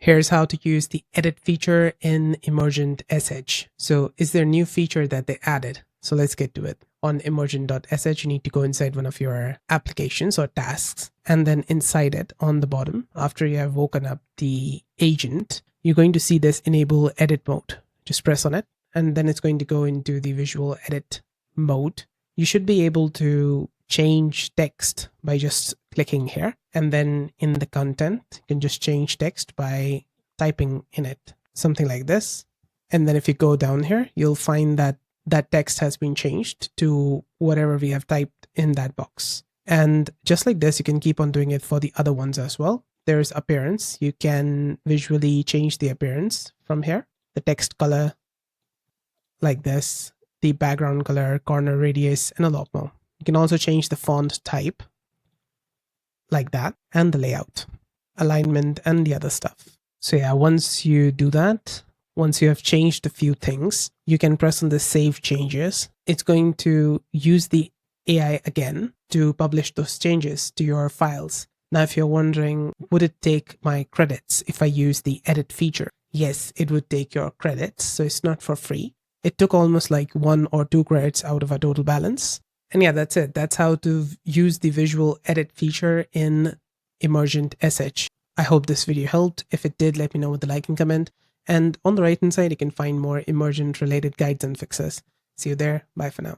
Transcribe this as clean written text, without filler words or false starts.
Here's how to use the edit feature in Emergent SH. So is there a new feature that they added? So let's get to it. On emergent.sh, you need to go inside one of your applications or tasks, and then inside it on the bottom, after you have woken up the agent, you're going to see this enable edit mode. Just press on it, and then it's going to go into the visual edit mode. You should be able to change text by just clicking here, and then in the content you can just change text by typing in it, something like this. And then if you go down here, you'll find that that text has been changed to whatever we have typed in that box. And just like this, you can keep on doing it for the other ones as well. There's appearance. You can visually change the appearance from here, the text color like this, the background color, corner radius, and a lot more. You can also change the font type like that, and the layout, alignment, and the other stuff. So yeah, once you do that, once you have changed a few things, you can press on the save changes. It's going to use the AI again to publish those changes to your files. Now, if you're wondering, would it take my credits if I use the edit feature? Yes, it would take your credits. So it's not for free. It took almost like 1 or 2 credits out of our total balance. And yeah, that's it. That's how to use the visual edit feature in Emergent SH. I hope this video helped. If it did, let me know with a like and comment. And on the right hand side, you can find more Emergent related guides and fixes. See you there. Bye for now.